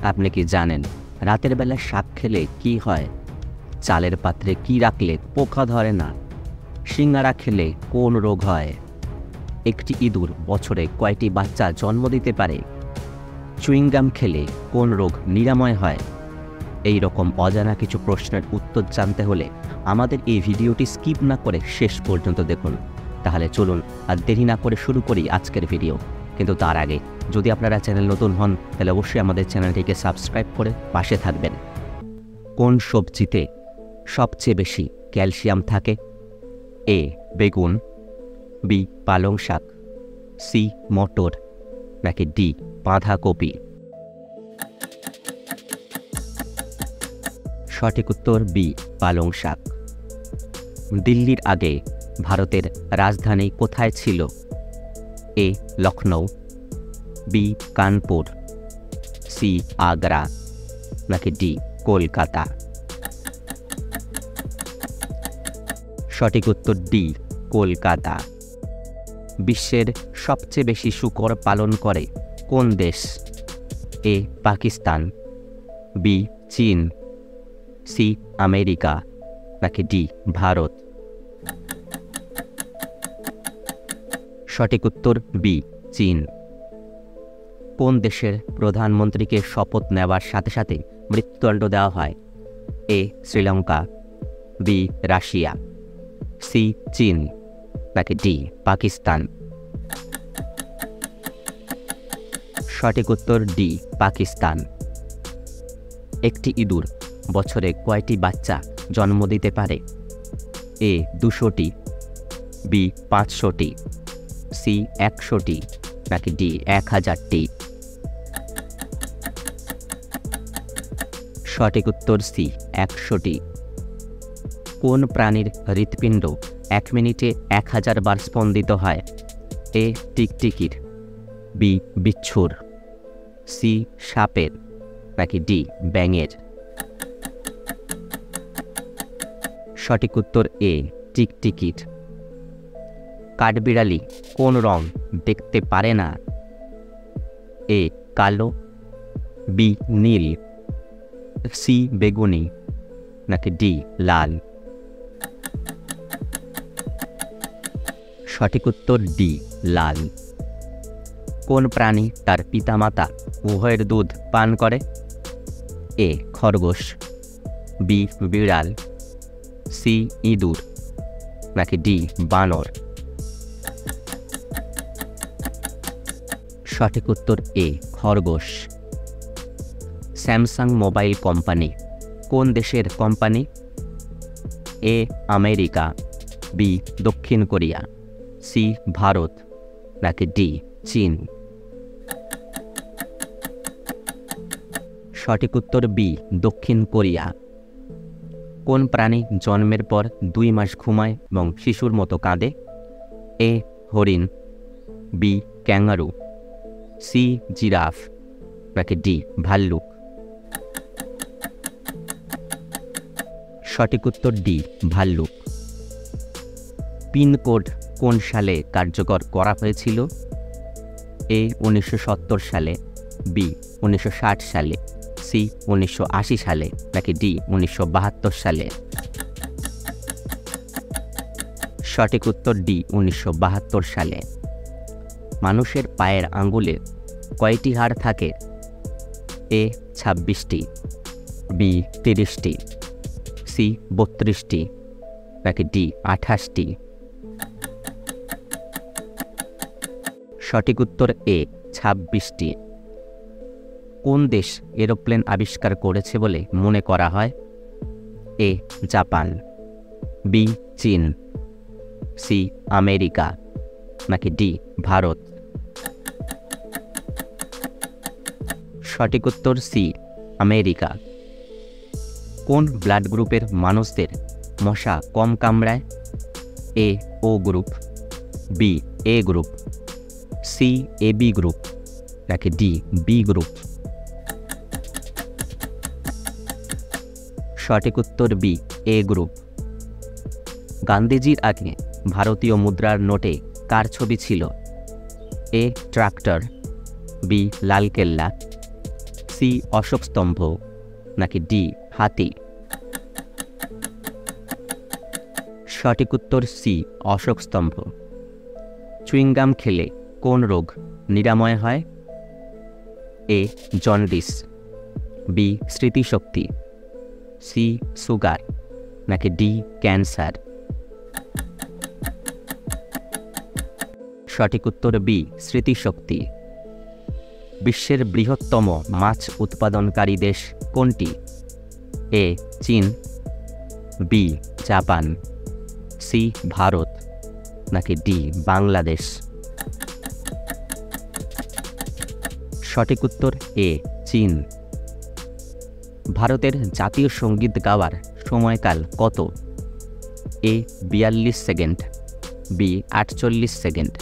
আপনি কি জানেন রাতের বেলা শাক খেলে কি হয়? চালের পাত্রে কি রাখলে পোকা ধরে না? সিঙ্গারা খেলে কোন রোগ হয়? একটি ইঁদুর বছরে কয়টি বাচ্চা জন্ম দিতে পারে? চুইংগাম খেলে কোন রোগ নিরাময় হয়? এই রকম অজানা কিছু প্রশ্নের উত্তর জানতে হলে আমাদের এই ভিডিওটি স্কিপ না করে শেষ পর্যন্ত দেখুন। তাহলে চলুন আর দেরি না করে শুরু করি আজকের ভিডিও। কিন্তু তার আগে যদি আপনারা চ্যানেল নতুন হন তাহলে অবশ্যই আমাদের চ্যানেলটিকে সাবস্ক্রাইব করে পাশে থাকবেন। কোন সবজিতে সবচেয়ে বেশি ক্যালসিয়াম থাকে? এ বেগুন, বি পালং শাক, সি মটর, নাকি ডি বাঁধাকপি? সঠিক উত্তর বি পালং শাক। দিল্লির আগে ভারতের রাজধানী কোথায় ছিল? এ লখনৌ, বি কানপুর, সি আগ্রা, নাকি ডি কলকাতা? সঠিক উত্তর ডি কলকাতা। বিশ্বের সবচেয়ে বেশি শূকর পালন করে কোন দেশ? এ পাকিস্তান, বি চীন, সি আমেরিকা, নাকি ডি ভারত? সঠিক উত্তর বি চীন। কোন দেশের প্রধানমন্ত্রীকে শপথ নেওয়ার সাথে সাথে মৃত্যুদণ্ড দেওয়া হয়? এ শ্রীলঙ্কা, বি রাশিয়া, সি চীন, নাকি ডি পাকিস্তান? সঠিক উত্তর ডি পাকিস্তান। একটি ইঁদুর বছরে কয়টি বাচ্চা জন্ম দিতে পারে? এ 200টি, বি 500টি, সি 100টি, নাকি ডি 1000টি? সঠিক উত্তর সি 100টি। কোন প্রাণীর হৃৎপিণ্ড 1 মিনিটে 1000 বার স্পন্দিত হয়? এ টিকটিকির, বি বিচ্ছুর, সি সাপের, নাকি ডি ব্যাঙের? সঠিক উত্তর এ টিকটিকির। কাঠবিড়ালি কোন রং দেখতে পারে না? এ কালো, বি নীল, সি বেগুনি, নাকি ডি লাল? সঠিক উত্তর ডি লাল। কোন প্রাণী তার পিতামাতা উভয়ের দুধ পান করে? এ খরগোশ, বি বিড়াল, সি ইঁদুর, নাকি ডি বানর? সঠিক উত্তর এ খরগোশ। স্যামসাং মোবাইল কোম্পানি কোন দেশের কোম্পানি? এ আমেরিকা, বি দক্ষিণ কোরিয়া, সি ভারত, নাকি ডি চীন? সঠিক উত্তর বি দক্ষিণ কোরিয়া। কোন প্রাণী জন্মের পর 2 মাস ঘুমায় এবং শিশুর মতো কাঁদে? এ হরিণ, বি ক্যাঙ্গারু, সি জিরাফ, নাকি ডি ভাল্লুক? সঠিক উত্তর ডি ভাল্লুক। পিনকোড কোন সালে কার্যকর করা হয়েছিল? এ 1970 সালে, বি 1960 সালে, সি 1980 সালে, নাকি ডি 1972 সালে? সঠিক উত্তর ডি 1972 সালে। মানুষের পায়ের আঙ্গুলে কয়টি হাড় থাকে? এ 26টি, বি 30টি, সি 32টি, নাকি ডি 28টি? সঠিক উত্তর এ 26টি। কোন দেশ এরোপ্লেন আবিষ্কার করেছে বলে মনে করা হয়? এ জাপান, বি চীন, সি আমেরিকা, নাকি ডি ভারত? সঠিক উত্তর সি আমেরিকা। কোন ব্লাড গ্রুপের মানুষদের মশা কম কামড়ায়? এ ও group, B A group, C A B group, নাকি ডি বি গ্রুপ? সঠিক উত্তর বি এ গ্রুপ। গান্ধীজির আগে ভারতীয় মুদ্রার নোটে কার ছবি ছিল? A tractor, B Lalkella, C C Ashok স্তম্ভ নাকি ডি হাতি? সঠিক উত্তর সি অশোক স্তম্ভ। চুইংগাম খেলে কোন রোগ নিরাময় হয়? এ জন্ডিস, বি স্মৃতিশক্তি, সি সুগার নাকি ডি ক্যান্সার? সঠিক উত্তর বি স্মৃতিশক্তি। বিশ্বের বৃহত্তম মাছ উৎপাদনকারী দেশ কোনটি? এ চীন, বি জাপান, সি ভারত নাকি ডি বাংলাদেশ? সঠিক উত্তর এ চীন। ভারতের জাতীয় সঙ্গীত গাওয়ার সময়কাল কত? A 42 second, B 48 second,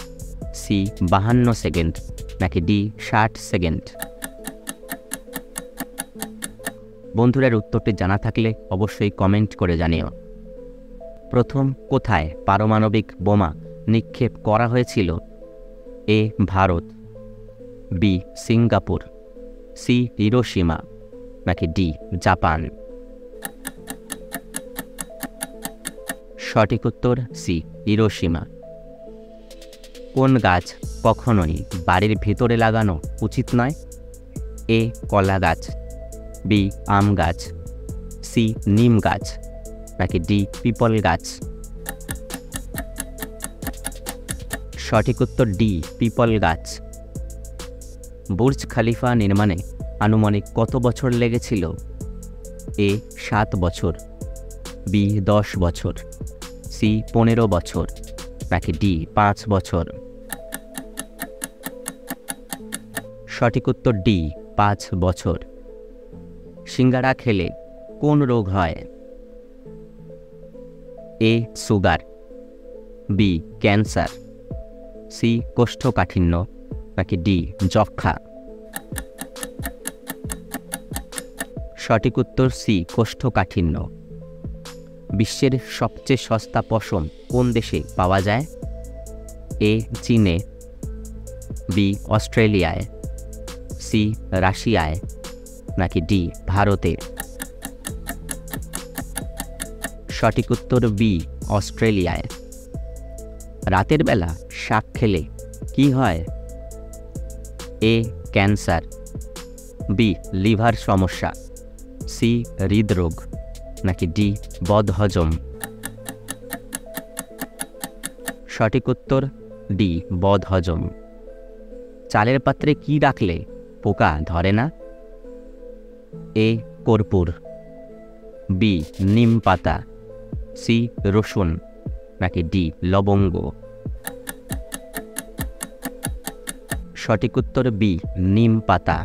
C 52 second নাকি ডি 60 সেকেন্ড? বন্ধুদের উত্তরটি জানা থাকলে অবশ্যই কমেন্ট করে জানিও। প্রথম কোথায় পারমাণবিক বোমা নিক্ষেপ করা হয়েছিল? A Bharat, B Singapore, C Hiroshima নাকি ডি জাপান? সঠিক উত্তর সি হিরোশিমা। কোন গাছ কখনোই বাড়ির ভিতরে লাগানো উচিত নয়? এ কলা গাছ, বি আম গাছ, সি নিম গাছ নাকি ডি পিপল গাছ? সঠিক উত্তর ডি পিপল গাছ। বুর্জ খলিফা নির্মাণে আনুমানিক কত বছর লেগেছিল? এ 7 বছর, বি 10 বছর, সি 15 বছর নাকি ডি 5 বছর? সঠিক উত্তর ডি 5 বছর। সিঙ্গারা খেলে কোন রোগ হয়? A sugar, B cancer, C কোষ্ঠকাঠিন্য নাকি ডি যক্ষা? সঠিক উত্তর সি কোষ্ঠকাঠিন্য। বিশ্বের সবচেয়ে সস্তা পশম কোন দেশে পাওয়া যায়? এ চীনে, বি অস্ট্রেলিয়ায়, সি রাশিয়ায় নাকি ডি ভারতে? সঠিক উত্তর বি অস্ট্রেলিয়ায়। রাতের বেলা শাক খেলে কি হয়? এ ক্যান্সার, বি লিভার সমস্যা, সি হৃদরোগ নাকি ডি বদহজম? সঠিক উত্তর ডি বদহজম। চালের পাত্রে কি রাখলে পোকা ধরে না? এ কর্পূর, বি নিম পাতা, সি রসুন নাকি ডি লবঙ্গ? সঠিক উত্তর বি নিম পাতা।